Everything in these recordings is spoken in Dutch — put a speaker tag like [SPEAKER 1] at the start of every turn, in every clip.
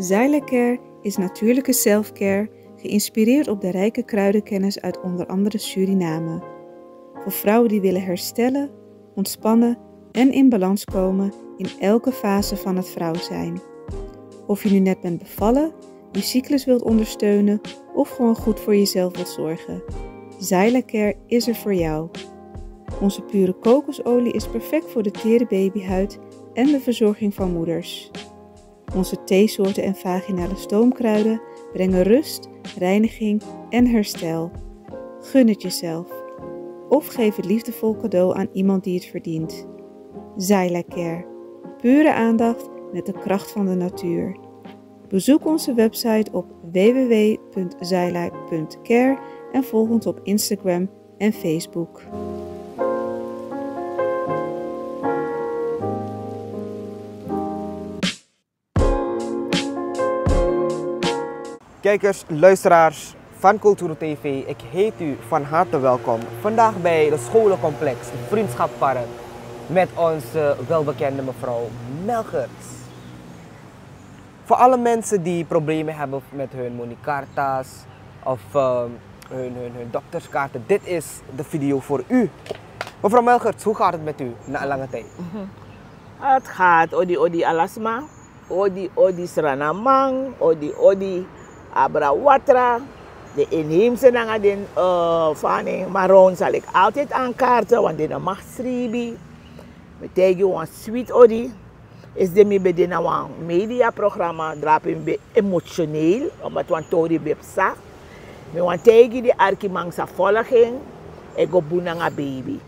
[SPEAKER 1] Zylecare is natuurlijke selfcare, geïnspireerd op de rijke kruidenkennis uit onder andere Suriname. Voor vrouwen die willen herstellen, ontspannen en in balans komen in elke fase van het vrouw zijn. Of je nu net bent bevallen, je cyclus wilt ondersteunen of gewoon goed voor jezelf wilt zorgen. Zylecare is er voor jou. Onze pure kokosolie is perfect voor de tere babyhuid en de verzorging van moeders. Onze theesoorten en vaginale stoomkruiden brengen rust, reiniging en herstel. Gun het jezelf. Of geef het liefdevol cadeau aan iemand die het verdient. Zylecare. Pure aandacht met de kracht van de natuur. Bezoek onze website op www.zyla.care en volg ons op Instagram en Facebook.
[SPEAKER 2] Kijkers, luisteraars van Cultura TV, ik heet u van harte welkom. Vandaag bij de scholencomplex Vriendschappark met onze welbekende mevrouw Melgerts. Voor alle mensen die problemen hebben met hun monicarta's of hun dokterskaarten, dit is de video voor u. Mevrouw Melgerts, hoe gaat het met u na een lange tijd?
[SPEAKER 3] Het gaat odi alasma, odi sranamang, odi abrawatra. De inheemse nangadin van Maroon zal ik altijd aankaarten, want dit mag stribi. Metegi een sweet odi. Is de mi bedina een mediaprogramma, drapin be emotioneel, omdat we tori bepsa. Me want tegi de arkimangsa volging, ego bunanga baby.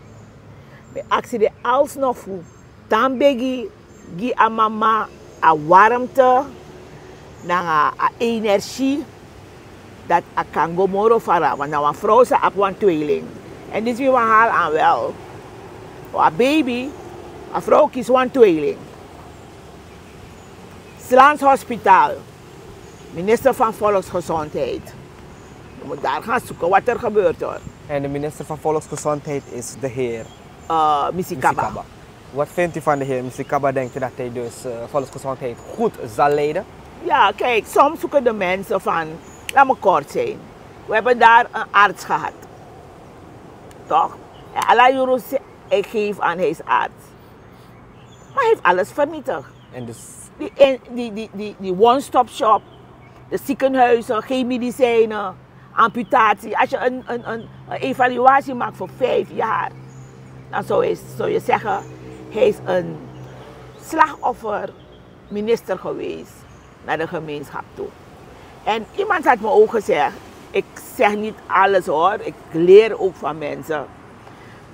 [SPEAKER 3] Me actie de alsnog voor, dan begi gi a mama a warmte, na a energie, dat a kan go moro fara, want nou een vrouw ze op een tweeling. En dit is wie we haar aan wel. A baby, a vrouw kies een tweeling. Slans Hospitaal, minister van Volksgezondheid. Je moet daar gaan zoeken wat er gebeurt hoor.
[SPEAKER 2] En de minister van Volksgezondheid is de heer
[SPEAKER 3] Misikaba.
[SPEAKER 2] Wat vindt u van de heer Misikaba? Denkt u dat hij dus volksgezondheid goed zal leiden?
[SPEAKER 3] Ja, kijk, soms zoeken de mensen van, laat me kort zijn. We hebben daar een arts gehad. Toch? En alle euro's ik geef aan hij is arts. Maar hij heeft alles vernietigd.
[SPEAKER 2] En dus
[SPEAKER 3] Die one-stop shop, de ziekenhuizen, geen medicijnen, amputatie. Als je een evaluatie maakt voor 5 jaar, dan zou je zeggen, hij is een slachtoffer minister geweest naar de gemeenschap toe. En iemand had me ook gezegd, ik zeg niet alles hoor, ik leer ook van mensen.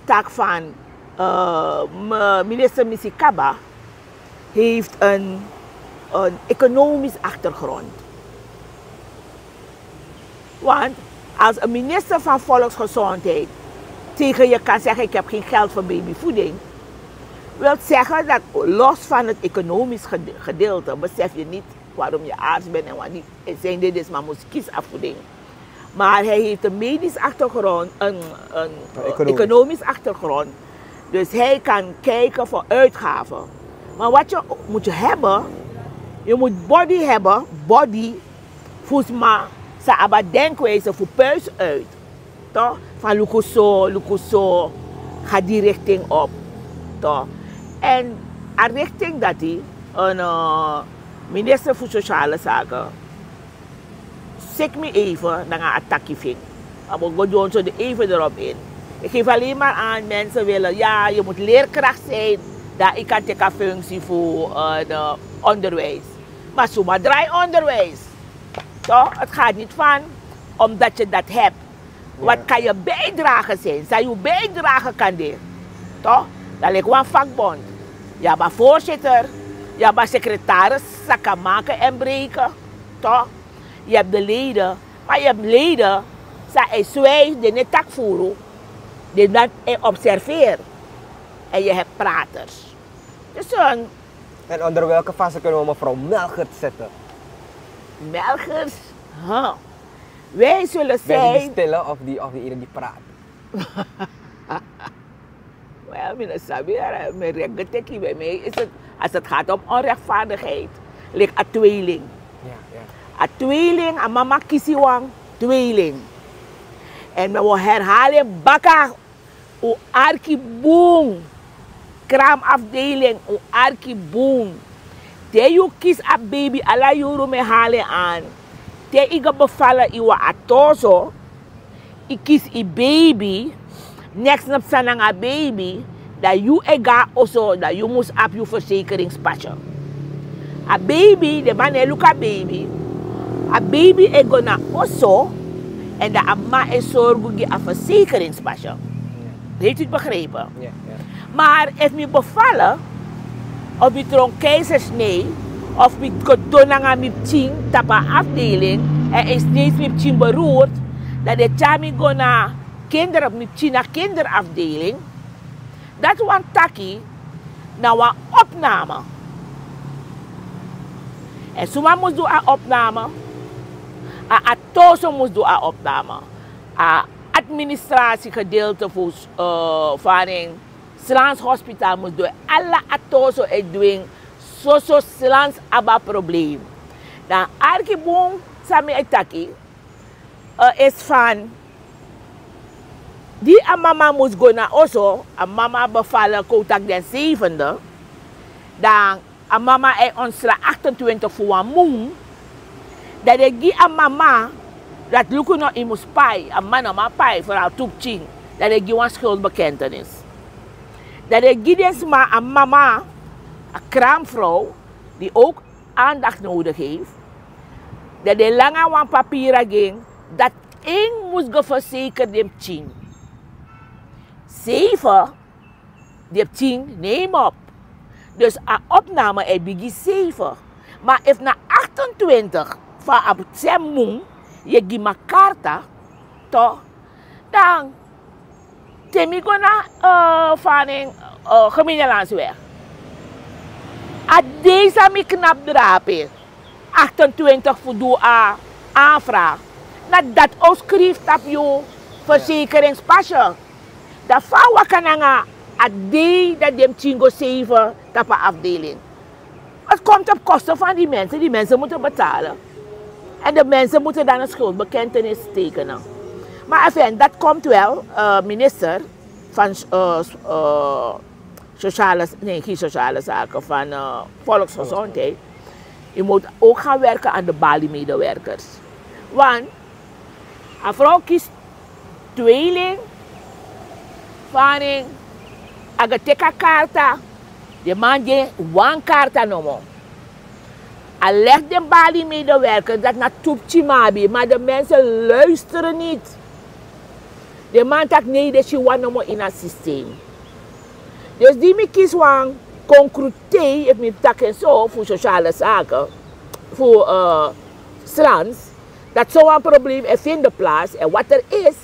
[SPEAKER 3] Tak van minister Misikaba heeft een economisch achtergrond. Want als een minister van Volksgezondheid tegen je kan zeggen, ik heb geen geld voor babyvoeding, wil zeggen dat los van het economisch gedeelte, besef je niet waarom je arts bent en wat niet. Zijn dit is maar kiesafvoeding. Maar hij heeft een medisch achtergrond, een economisch achtergrond. Dus hij kan kijken voor uitgaven. Maar wat je moet hebben, je moet body hebben, body, volgens mij, ze denkwijze voor puis uit. Toch? Van Lukuso, ga die richting op. Toch? En aan richting dat hij, een minister voor Sociale Zaken, zeg me even naar een attackje ving. We doen zo even erop in. Ik geef alleen maar aan, mensen willen, ja, je moet leerkracht zijn, dat ik kan een functie voor de onderwijs. Maar zomaar draai onderwijs. Toch? Het gaat niet van omdat je dat hebt. Ja. Wat kan je bijdragen zijn? Zou je bijdragen kan dit? Toch? Dat lijkt wel een vakbond. Ja, maar voorzitter, ja, maar secretaris, dat kan maken en breken. Toch? Je hebt de leden, maar je hebt leden, zij zwijgen, die niet tak voeren, die dat observeren. En je hebt praters. Dus
[SPEAKER 2] en onder welke fase kunnen we mevrouw Melgerts zetten?
[SPEAKER 3] Melgerts? Huh. Wij zullen zijn...
[SPEAKER 2] Ben die stille of die ene die praat?
[SPEAKER 3] Wel, bij mij is het, als het gaat om onrechtvaardigheid, ligt een tweeling.
[SPEAKER 2] Ja.
[SPEAKER 3] A tweeling, a mama kisiwang tweeling. En we herhalen baka o arkiboom. Kraamafdeling o arkiboom. Te you kies a baby ala yuru me halen aan. Te iga bevallen iwa atoso. I kies i baby. Next nap sana nga baby. Dat you ega also dat you must op je verzekeringspatje. A baby, de man look a baby. A baby is gonna also en de amma is zorgen voor een verzekeringspatje. Heeft u het begrepen?
[SPEAKER 2] Ja.
[SPEAKER 3] Maar als me bevallen, of je tron keizersnee, of je kodonanga met tien tapa afdeling, en is niet met tien beroerd, dat de chami gonna kinderen met tien naar kinderafdeling, dat is een takkie naar een opname. En zomaar moest doen een opname. A tozo moest doen een opname. A administratiegedeelte voor varing Slans hospitaal moest doen. Alle atozo is doen. Zo Slans aba probleem. Dan arkiboom sami etaki is van die a mama moest go na oso. A mama bevallen kotak den 7e. Dan a mama is onsla 28 voor een moon. Dat ik die a mama dat lukt nog in moest pai. A man ma pai voor haar toepching. Dat ik die een schuldbekentenis. Dat ik die dus maar a mama, een kraamvrouw, die ook aandacht nodig heeft. Dat de lange wan papieren ging. Dat één moest geverzekerd dem ching. 7, die 10 neem op. Dus een opname is bigi 7. Maar if na 28 van op zijn moon, je geeft me karta, toch? Dan, temi go na van een gemeentelandsweg. A deze mi knap drapen. 28 voor doe aanvraag. Dat ook schrijft op je verzekeringspasje. Dat vrouwen kan a day dat dem chingo 7 tapa afdeling. Het komt op kosten van die mensen. Die mensen moeten betalen. En de mensen moeten dan een schuldbekentenis tekenen. Maar enfin, dat komt wel, minister van geen sociale zaken, van volksgezondheid. Je moet ook gaan werken aan de baliemedewerkers. Want een vrouw kiest tweeling van een agateka karta. De man die one karta noemen. Hij legt de baliemedewerker dat naar Toepchimabi, maar de mensen luisteren niet. De man zegt nee, dat je want in het systeem. Dus die me kies een concrete, ik me tak en zo voor sociale zaken, voor Slans, dat zo'n probleem is in de plaats. En wat er is,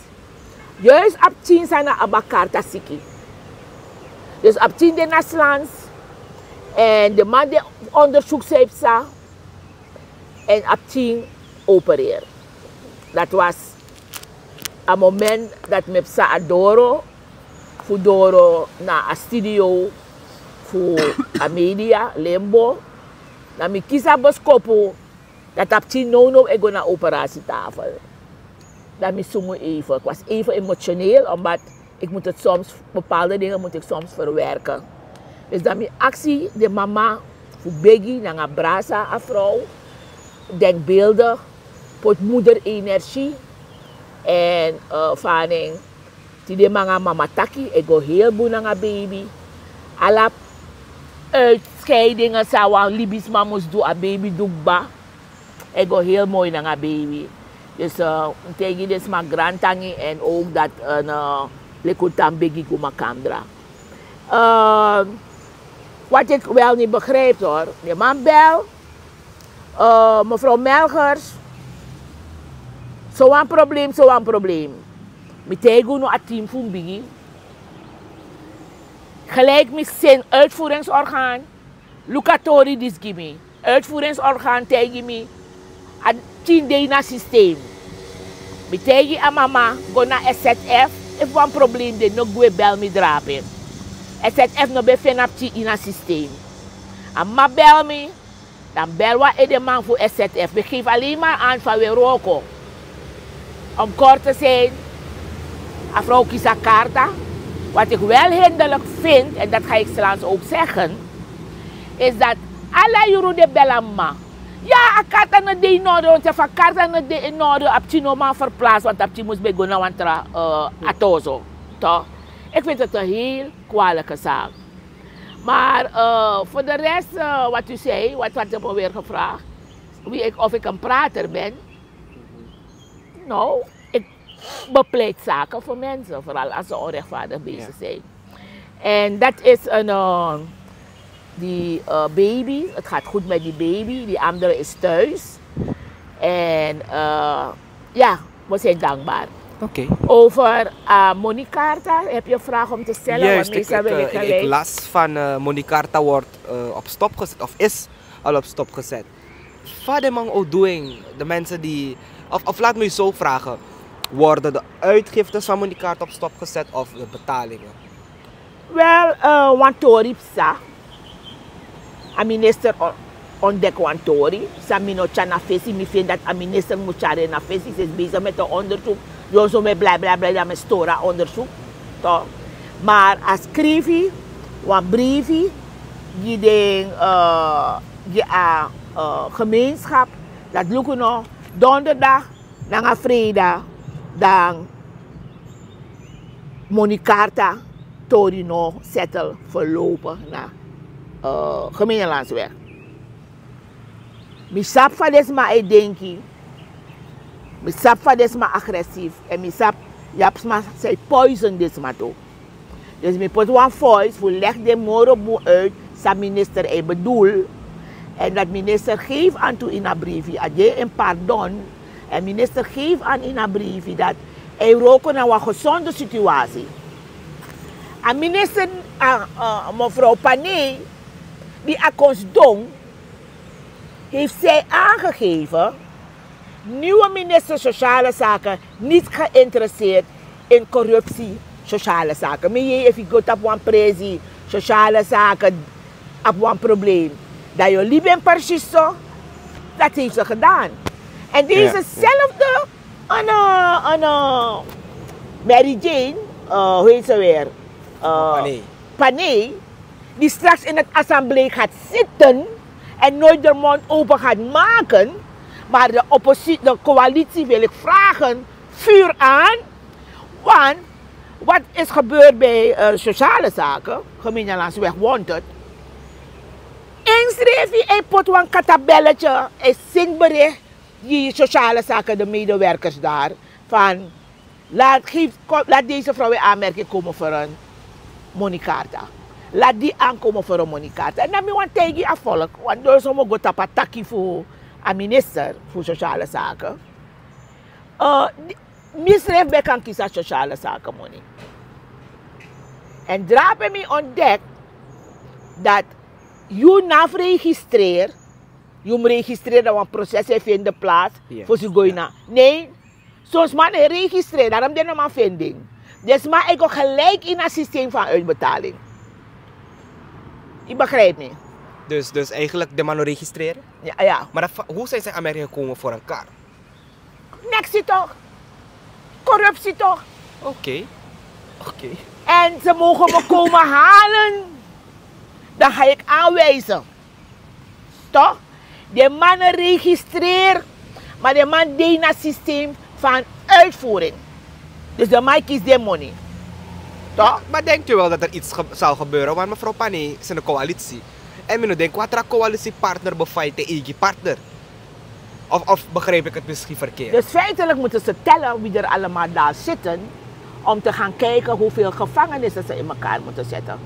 [SPEAKER 3] juist op 10 zijn er abakarta siki. Dus op 10 de naar Slans, en de man die onderzoek heeft, en op 10 opereer. Dat was een moment dat ik sa adoro, voor doro naar een studio, voor een media, Limbo. Dan ik kies aan beskopo, dat op 10 no ik ga naar operatietafel. Dan ik zoom even. Ik was even emotioneel, omdat ik moet het soms, bepaalde dingen moet ik soms verwerken. Dus dan mijn actie, de mama, voor Biggie, naar een brasa, een vrouw. Denkbeeldig, pot moeder energie. En van die de mama taki, ik ga heel boe naar een baby. Alle uitscheidingen zou een Libisch moest doen, een baby doekba. Ik ga heel mooi naar een baby. Dus tegen dit mijn grandtangi en ook dat een lekutan begi kumakandra. Wat ik wel niet begrijp hoor, de man bel, mevrouw Melgers, zo'n probleem. Ik tegen nu een team van bigi. Gelijk met zijn uitvoeringsorgaan, Lucatori dis gimme. Uitvoeringsorgaan tegen me, een 10 dagen systeem. Ik tegen aan mama, go naar SZF, if een probleem de nog go bel me drapen. SZF no bevind op in een systeem. En ma bel me, Dan bel we de man voor SZF. We geven alleen maar aan van we roken. Om kort te zijn, mevrouw Kisakarta, wat ik wel hinderlijk vind, en dat ga ik straks ook zeggen, is dat alle jaren de belama. Ja, ik had aan de noorden, want ik had aan de noorden op Chino verplaatst, want op Chino moest begonnen, want atozo. Toch? Ik vind het een heel kwalijke zaak. Maar voor de rest, wat u zei, wat je me weer gevraagd, of ik een prater ben. Nou, ik bepleit zaken voor mensen, vooral als ze onrechtvaardig bezig zijn. En dat is een, die baby, het gaat goed met die baby, die andere is thuis. En ja, we zijn dankbaar.
[SPEAKER 2] Oké.
[SPEAKER 3] Over Monicarta, heb je een vraag om te stellen?
[SPEAKER 2] Juist, ik las van Monicarta wordt op stop gezet, of is al op stop gezet. Wat de man ook doing, de mensen die, of laat me je zo vragen, worden de uitgiftes van Monicarta op stop gezet of de betalingen?
[SPEAKER 3] Wel, wantori psa, a minister ontdek wantori, sa minocha na fesi, mi vind dat a minister moet chare na fesi, ze is bezig met een onderzoek. Jo zo met bla bla bla met stora onderzoek. Toch? Maar als schrijfie, een briefie, die de gemeenschap, dat lukken nog donderdag, dan vrijdag, dan Monicarta, Torino, settle voorlopig naar gemeenlandsweg. Misap van deze maar ik denk je. Misap van deze maar agressief en misap japsma zij poison deze maar toe. Dus mi put one voice voor leg de moro uit sa minister ei bedoel en dat minister geeft aan toe in een briefje adje een pardon en minister geeft aan in een briefje dat hij roken naar een gezonde situatie. En minister mevrouw Panay die akons dong heeft zij aangegeven nieuwe minister Sociale Zaken niet geïnteresseerd in corruptie sociale zaken. Maar je if je gaat op een presi sociale zaken op een probleem. Dat je liever precies zo, dat heeft ze gedaan. En dezezelfde Mary Jane, hoe heet ze weer? Panay, die straks in het assemblee gaat zitten en nooit de mond open gaat maken. Maar de coalitie wil ik vragen, vuur aan. Want wat is gebeurd bij sociale zaken, gemeenlandsweg Wanted. Inschreef je een pot een katabelletje, een zinkbericht, die sociale zaken, de medewerkers daar, van laat deze vrouw in aanmerking komen voor een Monicarta. Laat die aankomen voor een Monicarta. En dan moet je tegen je afvolgen, want door zo'n go tapataki voor een minister voor sociale zaken. Misdrijf bij kan kiezen sociale zaken money. En daar heb ik ontdekt dat je na registreer, je registreert dat een proces heeft plaats voor ze gaan na. Nee, soms man registreert, daarom de man vinding. Dus maar ik ook gelijk in het systeem van uitbetaling. Je begrijpt me.
[SPEAKER 2] Dus eigenlijk de man registreren?
[SPEAKER 3] Ja.
[SPEAKER 2] Maar hoe zijn ze in Amerika gekomen voor een kar?
[SPEAKER 3] Niks toch? Corruptie toch?
[SPEAKER 2] Oké.
[SPEAKER 3] En ze mogen me komen halen. Dan ga ik aanwijzen. Toch? De man registreert, maar de man deed naar het systeem van uitvoering. Dus de man kiest de money. Toch?
[SPEAKER 2] Maar denkt u wel dat er iets zou gebeuren? Want mevrouw Panay is in de coalitie. En men denkt, wat een coalitiepartner bevalt de eigen partner? Of begreep ik het misschien verkeerd?
[SPEAKER 3] Dus feitelijk moeten ze tellen wie er allemaal daar zitten. Om te gaan kijken hoeveel gevangenissen ze in elkaar moeten zetten.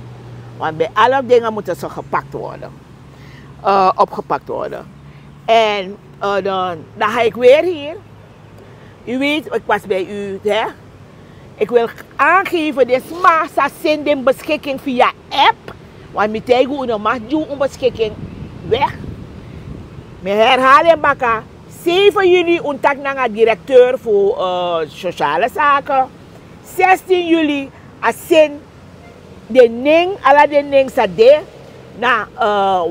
[SPEAKER 3] Want bij alle dingen moeten ze gepakt worden. Opgepakt worden. En dan ga ik weer hier. U weet, ik was bij u. Hè? Ik wil aangeven, dit massa zenden beschikking via app. Want met tegen u mag doen een beschikking weg. Me herhalen baka. 7 juli onttak naar de directeur voor sociale zaken. 16 juli asin de ning, ala de ning sade na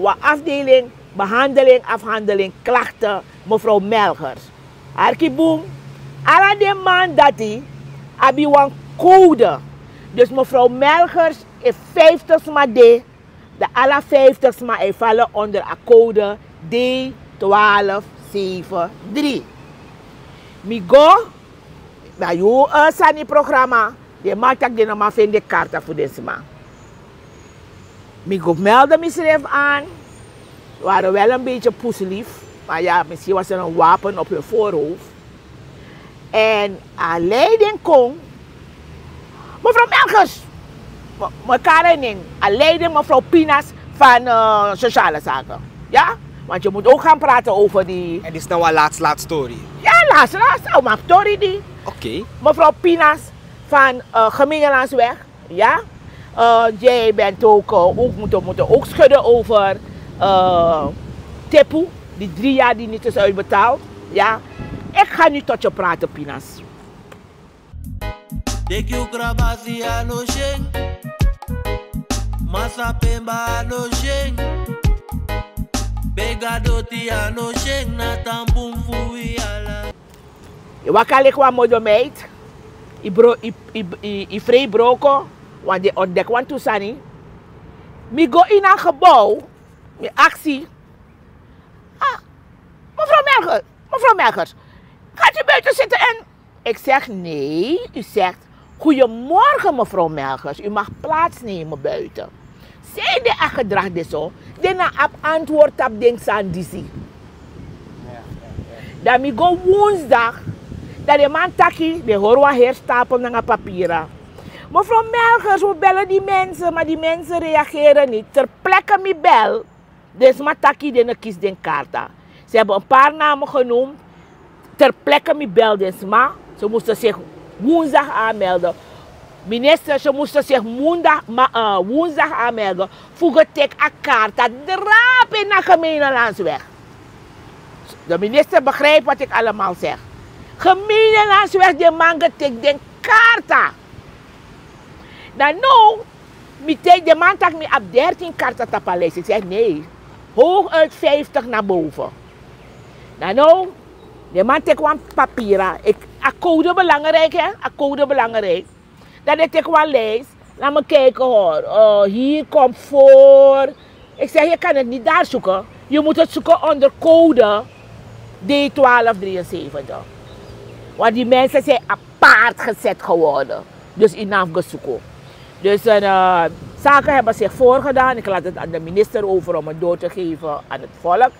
[SPEAKER 3] wa afdeling behandeling, afhandeling, klachten, mevrouw Melgers. Arkiboom, alla de man dat hij, heb je een code. Dus mevrouw Melgers is 50 maar de alle 50 maar vallen onder een code D1273. Migo, bij jou een programma, de maakt dat je nog maar vindt de kaarten voor deze man. Migo meldde mezelf aan. We waren wel een beetje poeselief, maar ja, misschien was er een wapen op hun voorhoofd. En aan leiding kon, mevrouw Melgers, mekaar herinnering, aan leiding mevrouw Pinas van sociale zaken. Ja? Want je moet ook gaan praten over die...
[SPEAKER 2] En die is nou al laatste story?
[SPEAKER 3] Ja, laatste, oh, maar story die.
[SPEAKER 2] Oké.
[SPEAKER 3] Mevrouw Pinas van Gemeenlandsweg, ja? Jij bent ook, moeten ook schudden over Tepu, die 3 jaar die niet is uitbetaald. Ja? Ik ga nu tot je praten, Pinas. Wakalik wa modo meid, I vrij broko, want de ontdek want toesani. Mi go in een gebouw, met actie. Ah, mevrouw Melgers, gaat u buiten zitten en... Ik zeg nee, u zegt, goedemorgen mevrouw Melgers, u mag plaatsnemen buiten. Zij de gedrag dit zo, dan heb antwoord op ding aan disi. Dan mi go woensdag, dat de man taki, de horen herstapel naar papieren. Mevrouw Melgers, we bellen die mensen, maar die mensen reageren niet. Ter plekke mi bel, dus ma taki de kies den kaarta. Ze hebben een paar namen genoemd. Ter plekke mi bel dus ma. Ze moesten zich woensdag aanmelden. Minister, ze moesten zich woensdag aanmelden. Voor het a kaarta drapen naar Gemeenlandsweg. De minister begrijpt wat ik allemaal zeg. Gemeenlandsweg, de man getek den kaarta. Dan nou, de man tak me op 13 kaarten tapales. Ik zeg nee, hooguit 50 naar boven. Dan nou, de man tek een papieren. A code belangrijk hè, a code belangrijk. Dat ik wel lees, laat me kijken hoor. Hier komt voor. Ik zeg, je kan het niet daar zoeken. Je moet het zoeken onder code D1273. Want die mensen zijn apart gezet geworden. Dus in naam gezoeken. Dus zaken hebben zich voorgedaan. Ik laat het aan de minister over om het door te geven aan het volk.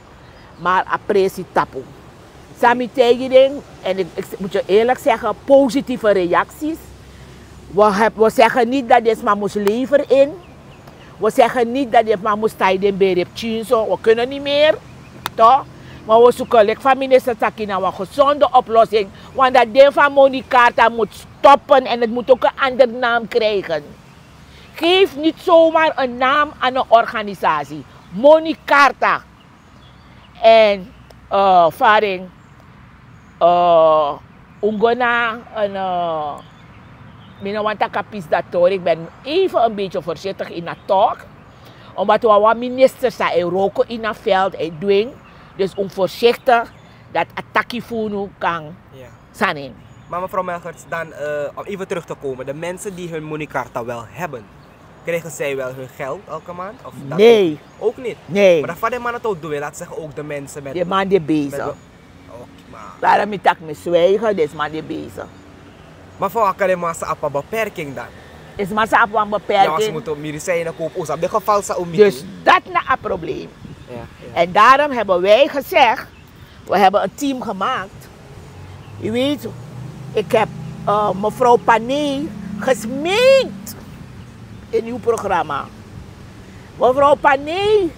[SPEAKER 3] Maar apprecie tapu. Sami tegen en ik moet je eerlijk zeggen, positieve reacties. We zeggen niet dat dit maar moest leveren in. We zeggen niet dat dit maar moest tijden bij we kunnen niet meer. Toch? Maar we zoeken van minister Taki naar een gezonde oplossing. Want dat deel van Monicarta moet stoppen en het moet ook een andere naam krijgen. Geef niet zomaar een naam aan een organisatie. Monicarta. En Faring. Ungona. Ik ben even een beetje voorzichtig in het talk. Omdat we wat ministers zijn roken in het veld en doen. Dus onvoorzichtig dat attackie voeren kan zijn.
[SPEAKER 2] Maar mevrouw Melgers, dan om even terug te komen. De mensen die hun Monicarta wel hebben, krijgen zij wel hun geld elke maand? Of dat
[SPEAKER 3] nee.
[SPEAKER 2] Ook niet?
[SPEAKER 3] Nee.
[SPEAKER 2] Maar dat van de man het ook doen, laat zeggen ook de mensen met...
[SPEAKER 3] De man die bezig. Daarom moet ik me zwijgen, deze man die bezig.
[SPEAKER 2] Maar voor elkaar is een beperking dan?
[SPEAKER 3] Is maar een beperking.
[SPEAKER 2] Ja, ze moeten medicijnen kopen, op dit geval is het
[SPEAKER 3] dus dat is een probleem.
[SPEAKER 2] Ja.
[SPEAKER 3] En daarom hebben wij gezegd, we hebben een team gemaakt. Je weet, ik heb mevrouw Pané gesmeekt in uw programma. Mevrouw Pané,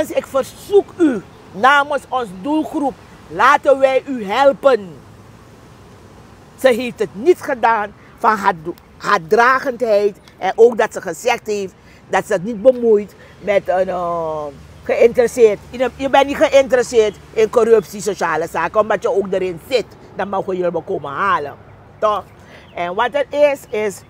[SPEAKER 3] ik verzoek u, namens ons doelgroep, laten wij u helpen. Ze heeft het niet gedaan van haar dragendheid en ook dat ze gezegd heeft dat ze het niet bemoeit met een geïnteresseerd. Je bent niet geïnteresseerd in corruptie, sociale zaken, omdat je ook erin zit. Dan mogen jullie me komen halen. Toch? En wat het is,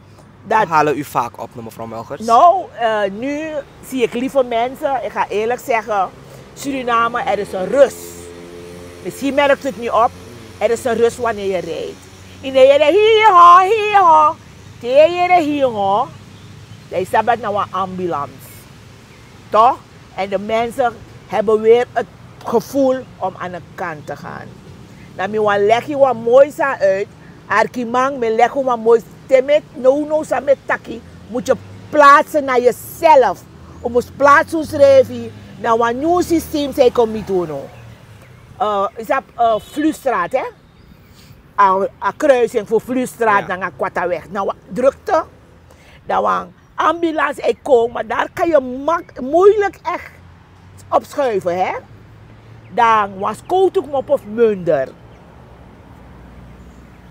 [SPEAKER 2] Dat halen u vaak op, mevrouw Melchers?
[SPEAKER 3] Nou, nu zie ik lieve mensen, ik ga eerlijk zeggen, Suriname, er is een rust. Misschien merkt het niet op, er is een rust wanneer je rijdt. In de hier, daar staat nou een ambulance. Toch? En de mensen hebben weer het gevoel om aan de kant te gaan. Dan leg je wat moois uit. Arkimang, me leg je wat moois. Temet, no, samet taki. Moet je plaatsen naar jezelf. Je moet plaatsen schrijven. Naar een nieuw systeem zij komt niet doen. Is dat Vlustraat, hè? Een kruising voor Vlustraat naar Kwataweg. Nou, drukte. Dan een ambulance komt, maar daar kan je moeilijk echt opschuiven, hè? Dan was Koutuk op of Munder.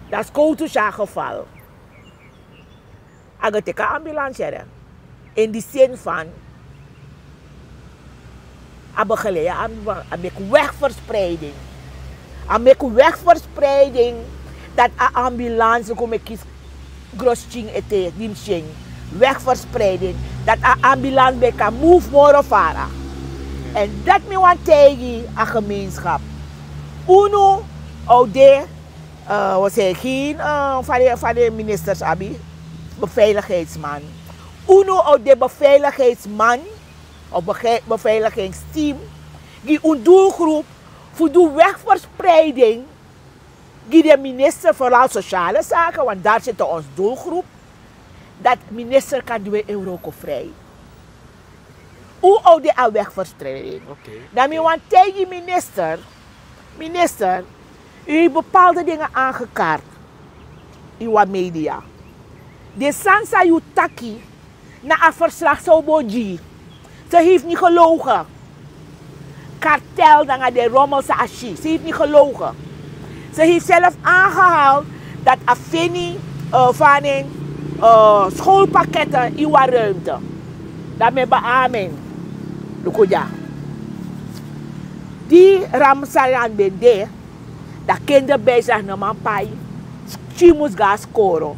[SPEAKER 3] Dat is Koutuk geval. Ik heb een ambulance, hè? In die zin van, ik wegverspreiding. Ik wegverspreiding dat een ambulance kom ik kies grosching ete, dimching. Wegverspreiding dat een ambulance bij kan move more vara. En dat me want tegen een gemeenschap. Uno, oude, we zeggen geen van de ministers abi, beveiligheidsman. Uno oude beveiligheidsman of beveiligingsteam, die een doelgroep voor de wegverspreiding, die de minister vooral sociale zaken, want daar zit onze doelgroep, dat minister kan doen eurovrij. Hoe oude al wegverspreiding? Dan me want tegen minister, u heeft bepaalde dingen aangekaart in wat media. De sansa u taki na een verslag zou boji. Ze heeft niet gelogen. Kartel dan de rommelse ashi. Ze heeft niet gelogen. Ze heeft zelf aangehaald dat Afeni van een schoolpakketten in wat ruimte. Daarmee beamen. Lukuja. Die Ramsaran bende, dat kinderen bezig naar mijn pai, chimus gas koro.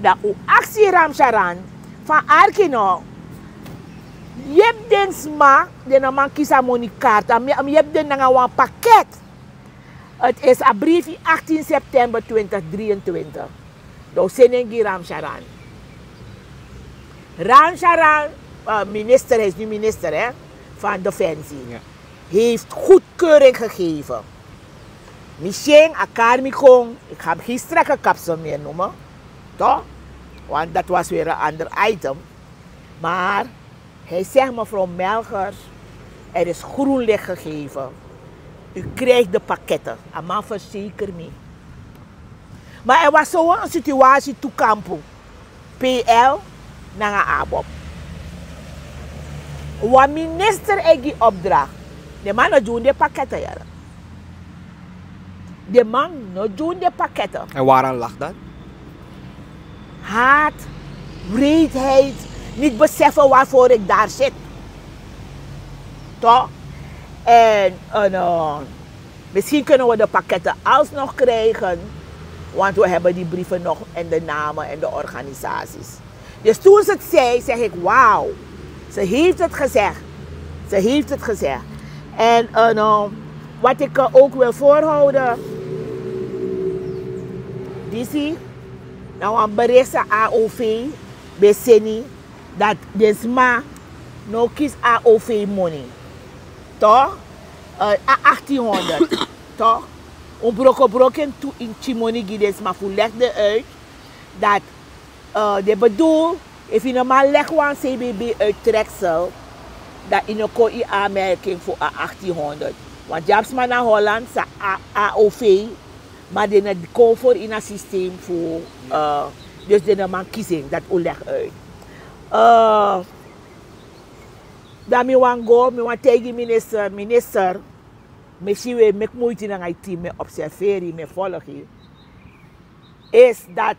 [SPEAKER 3] Dat u actie Ramsaran van Arkino. Je hebt den sma, de naman kisa monikaart, je hebt den een pakket. Het is een brief 18 september 2023. Door Senengi Ramsaran. Ramsaran, minister, hij is nu minister hè, van Defensie, heeft goedkeuring gegeven. Misschien, Akarmikong, ik ga gisteren geen kapsel meer noemen, toch? Want dat was weer een ander item. Maar hij zegt, mevrouw Melchers, er is groen licht gegeven. U krijgt de pakketten. Maar verzeker me. Maar er was zo'n situatie toe kampen. PL naar een ABOP. Wat minister heeft die opdracht. De man doen de pakketten. Ja. De man doen de pakketten.
[SPEAKER 2] En waaraan lag dat?
[SPEAKER 3] Haat, wreedheid, niet beseffen waarvoor ik daar zit. Toch? En misschien kunnen we de pakketten alsnog krijgen, want we hebben die brieven nog en de namen en de organisaties. Dus toen ze het zei, zeg ik, wauw, ze heeft het gezegd. Ze heeft het gezegd. En wat ik ook wil voorhouden, die nou een bericht AOV bij Seni, dat desma no kies AOV money. Toch? 1800. Toch? Broken toe in Chimoni gides maar voor legde uit dat de bedoel, if je normaal leg een CBB uittreksel, dat in een kooi aanmerking voor 1800. Want jabs maar naar Holland, sa AOV, maar die net voor in een systeem voor, dus de normaal kiezing, dat u leg uit. Dat me want go, me want tegen minister, misschien we met moeite naar het team, me observeren, me volgen, is dat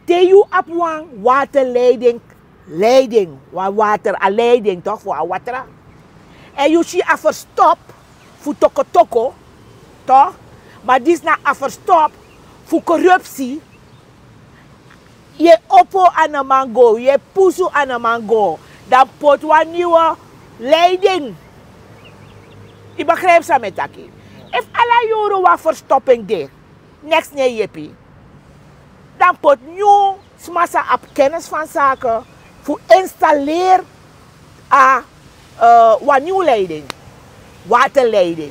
[SPEAKER 3] tegen op een waterleiding, waterleiding toch, voor water. En je ziet een verstop voor toko, toch? Maar dit is een verstop voor corruptie. Je oppo aan een mango, je pusu aan een mango. Dan pot een nieuwe leiding. Je begrijpt dat met taki. If alle jaren wat verstopping deed, next nee jeppie. Dan pot nieuw smassa op kennis van zaken voor installeer wat nieuwe leiding, waterleiding,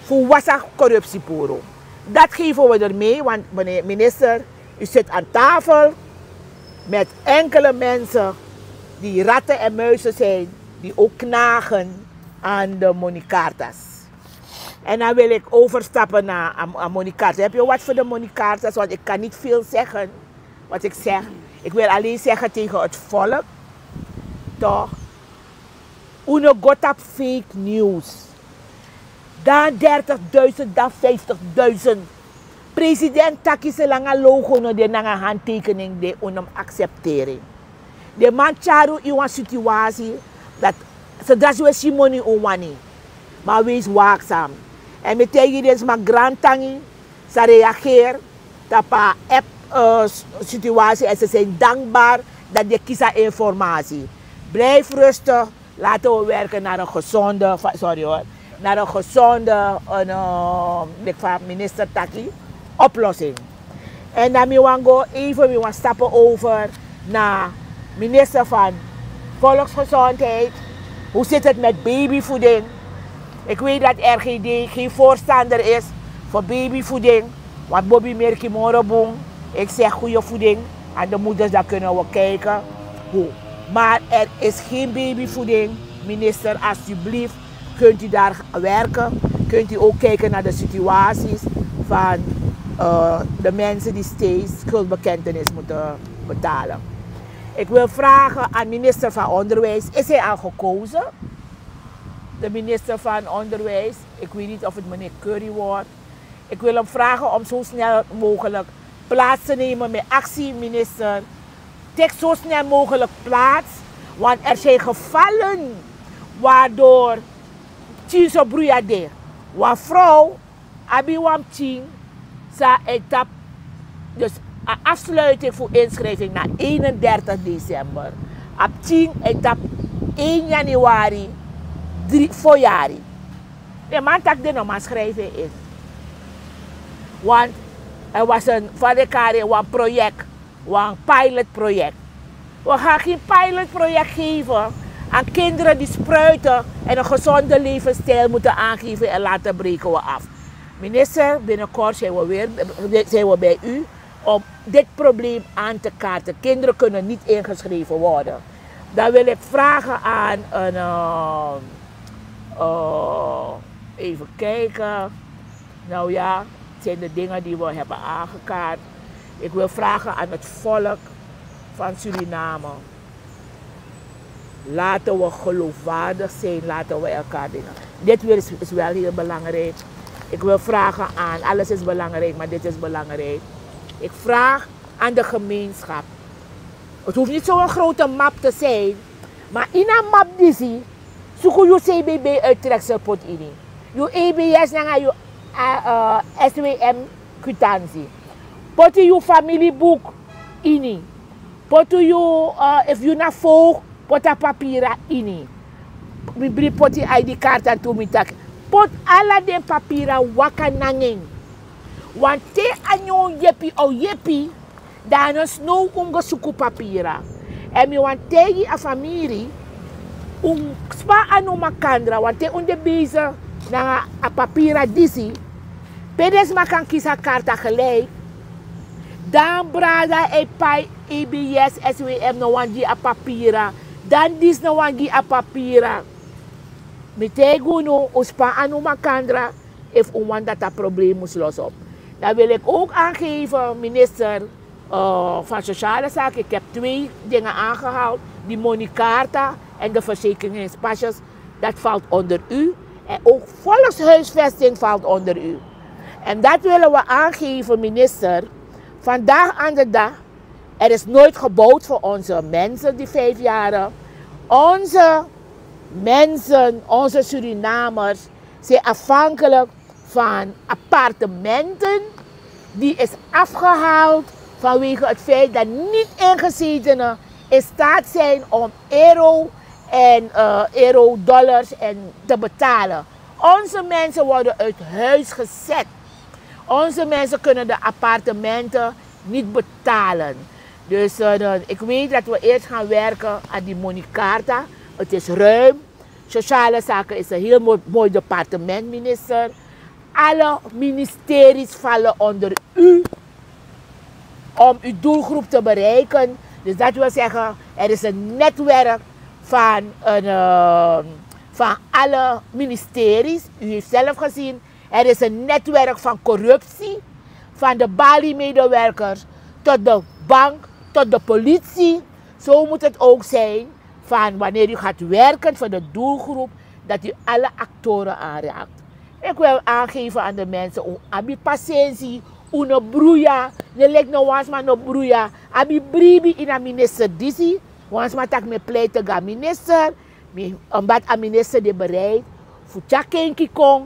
[SPEAKER 3] voor wassa corruptieporo. Dat geven we ermee, want meneer minister, u zit aan tafel met enkele mensen die ratten en muizen zijn, die ook knagen aan de moneycartas. En dan wil ik overstappen naar moneycartas. Heb je wat voor de moneycartas? Want ik kan niet veel zeggen wat ik zeg. Ik wil alleen zeggen tegen het volk, toch? Uno got up fake news. Dan 30.000, dan 50.000. President taki se langa logo no de nanga handtekening de unum accepteren. De man charu iwan situatie dat zodra je simoni onwani. Maar wees waakzaam. En met tegen deze maar grantangi, ze reageert op app situatie en ze zijn dankbaar dat je kiest informatie. Blijf rustig, laten we werken naar een gezonde, naar een gezonde minister Taki oplossing. En dan wil we stappen over naar minister van Volksgezondheid. Hoe zit het met babyvoeding? Ik weet dat RGD geen voorstander is voor babyvoeding. Want Bobby Merkie Moreboom, ik zeg goede voeding. Aan de moeders, daar kunnen we kijken hoe. Maar er is geen babyvoeding. Minister, alsjeblieft, kunt u daar werken. Kunt u ook kijken naar de situaties van de mensen die steeds schuldbekentenis moeten betalen. Ik wil vragen aan minister van Onderwijs, is hij al gekozen? De minister van Onderwijs, ik weet niet of het meneer Curry wordt. Ik wil hem vragen om zo snel mogelijk plaats te nemen met actie, minister. Trek zo snel mogelijk plaats, want er zijn gevallen waardoor Tjinso Bruyade, waar vrouw Abiwam Tjin, sa etap, dus een afsluiting voor inschrijving na 31 december. Op 10 etap 1 januari, 3 voorjaar. De man dat de normaal schrijven is. Want er was een project, een pilotproject. We gaan geen pilotproject geven aan kinderen die spruiten en een gezonde levensstijl moeten aangeven en later breken we af. Minister, binnenkort zijn we bij u om dit probleem aan te kaarten. Kinderen kunnen niet ingeschreven worden. Dan wil ik vragen aan een... even kijken. Nou ja, het zijn de dingen die we hebben aangekaart. Ik wil vragen aan het volk van Suriname. Laten we geloofwaardig zijn, laten we elkaar dingen. Dit is wel heel belangrijk. Ik wil vragen aan, alles is belangrijk, maar dit is belangrijk. Ik vraag aan de gemeenschap. Het hoeft niet zo'n grote map te zijn, maar in een map die zie, zoek je CBB uittrekselpot in. Je EBS naar je SWM kwitantie. Pot je familieboek in. Pot je, if je naar volg, pot je papieren in. Pot je ID-kaart aan toe met pot alle de papieren wakananging. Want te anyo jepi o jepi, dan is no ongezoek papieren. En mi want tegen a familie, spa anu makandra, want te onder bezig na a papieren disi, pedes makan kisa karta gelijk, dan brada e pai EBS SWM no wangi a papieren, dan dis no wangi a papieren. Metego no, spa anu makandra, if want dat dat probleem moest los op. Dan wil ik ook aangeven, minister van Sociale Zaken, ik heb 2 dingen aangehaald. Die moneycarta en de verzekeringspasjes, dat valt onder u. En ook volkshuisvesting valt onder u. En dat willen we aangeven, minister. Vandaag aan de dag, er is nooit gebouwd voor onze mensen, die 5 jaren. Onze mensen, onze Surinamers, zijn afhankelijk van appartementen die is afgehaald vanwege het feit dat niet-ingezetenen in staat zijn om dollars te betalen. Onze mensen worden uit huis gezet. Onze mensen kunnen de appartementen niet betalen. Dus ik weet dat we eerst gaan werken aan die Moneycarta. Het is ruim. Sociale zaken is een heel mooi departement, minister. Alle ministeries vallen onder u om uw doelgroep te bereiken. Dus dat wil zeggen, er is een netwerk van alle ministeries. U heeft zelf gezien, er is een netwerk van corruptie. Van de Bali-medewerkers tot de bank, tot de politie. Zo moet het ook zijn van wanneer u gaat werken voor de doelgroep, dat u alle actoren aanraakt. Ik wil aangeven aan de mensen, abi patiëntie, una broeia, je lijkt nou wans maar no broeia, abi bribi in a minister disi, wans maar tak me pleiten ga minister, omdat a minister de bereid, voor tjakenki kong,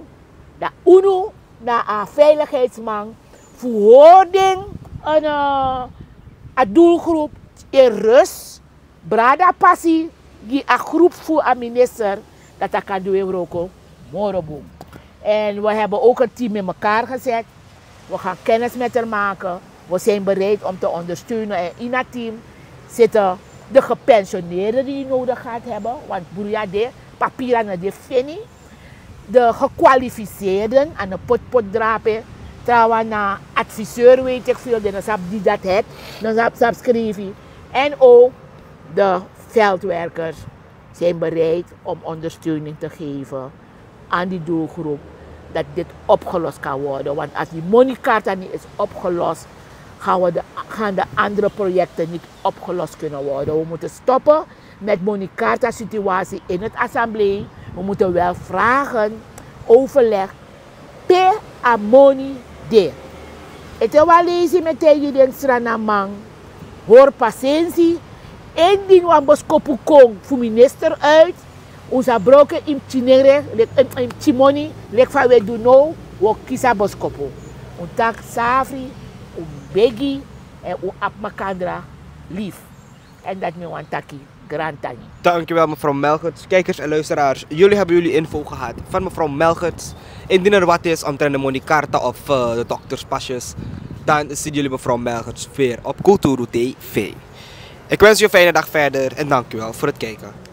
[SPEAKER 3] dat UNO, na a veiligheidsman, voor hoording een doelgroep in rust, brada passie, die een groep voor een minister, dat kan doen roko, morgen. En we hebben ook een team in elkaar gezet. We gaan kennis met haar maken. We zijn bereid om te ondersteunen. En in dat team zitten de gepensioneerden die je nodig gaat hebben. Want boeria de papieren de fini. De gekwalificeerden aan de pot drapen. Trouwens, na adviseur weet ik veel. Die dat het. Dan heb schrijven. En ook de veldwerkers zijn bereid om ondersteuning te geven aan die doelgroep. Dat dit opgelost kan worden. Want als die Moneycarta niet is opgelost, gaan de andere projecten niet opgelost kunnen worden. We moeten stoppen met Moneycarta situatie in het assemblee. We moeten wel vragen, overleg, per amoni de. Het is wel lezen met tegen de stranamang. Hoor patiëntie. Eén ding wat boskopu kong voor minister uit. Onze broken in Chinere, in Chimoni, lek van we doen nou, we kiezen boskopu. Un tak safri, un begi en un apmakandra lief. En dat me want taki, grand tani.
[SPEAKER 2] Dankjewel mevrouw Melgerts. Kijkers en luisteraars, jullie hebben jullie info gehad van mevrouw Melgerts. Indien er wat is omtrent de Moneycarta of de dokterspasjes, dan zien jullie mevrouw Melgerts weer op Kulturu TV. Ik wens je een fijne dag verder en dankjewel voor het kijken.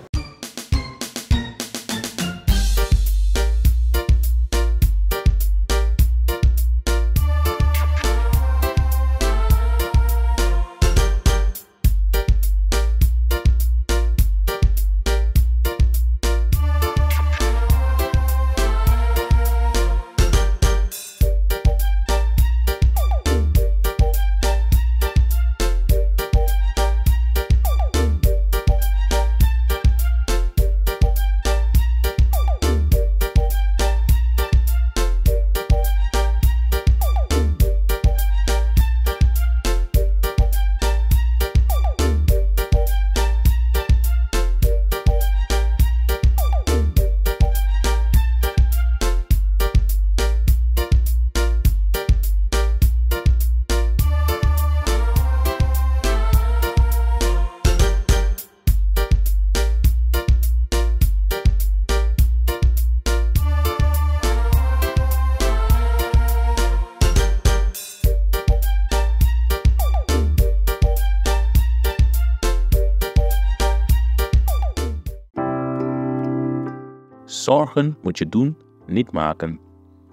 [SPEAKER 4] Zorgen moet je doen, niet maken.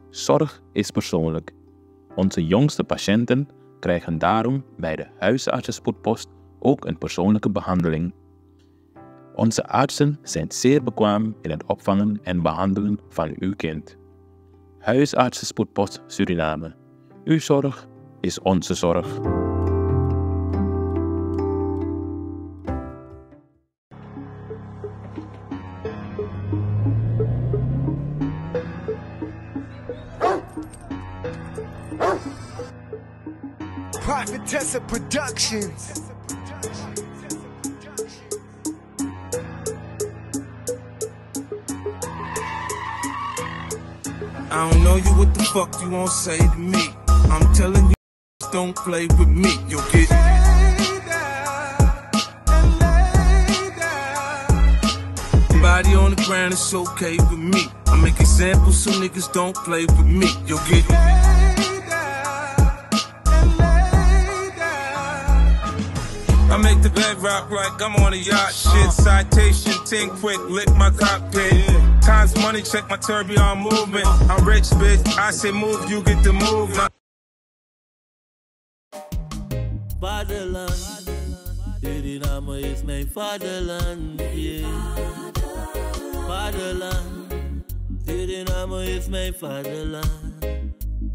[SPEAKER 4] Zorg is persoonlijk. Onze jongste patiënten krijgen daarom bij de huisartsenspoedpost ook een persoonlijke behandeling. Onze artsen zijn zeer bekwaam in het opvangen en behandelen van uw kind. Huisartsenspoedpost Suriname. Uw zorg is onze zorg.
[SPEAKER 5] Prophetessa Productions. I don't know you, what the fuck you won't say to me. I'm telling you
[SPEAKER 6] don't play with me. You'll get body on the ground, it's okay with me. I make examples so niggas don't play with me. You'll get I make the bed rock like I'm on a yacht. Shit, citation, think quick, lick my cockpit. Times money, check my tourbillon movement. I'm rich, bitch. I say move, you get the move.
[SPEAKER 7] Vaderland, Suriname is mijn vaderland, yeah. Vaderland, Suriname is mijn vaderland.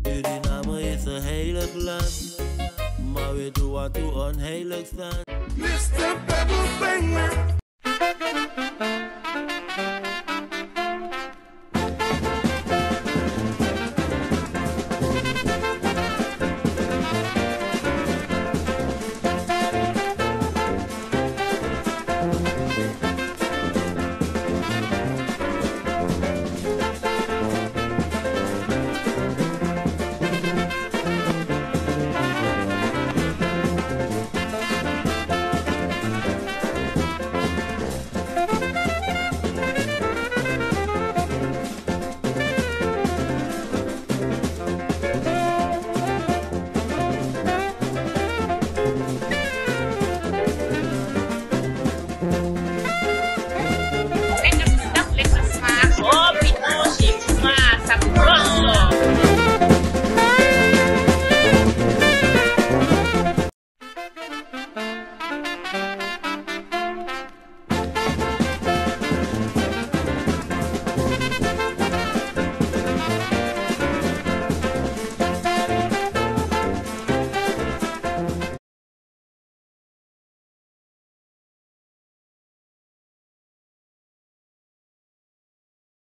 [SPEAKER 7] Suriname is een heilig land, maar we doen wat toe onheilig staan.
[SPEAKER 6] Mr. Pebble Banger.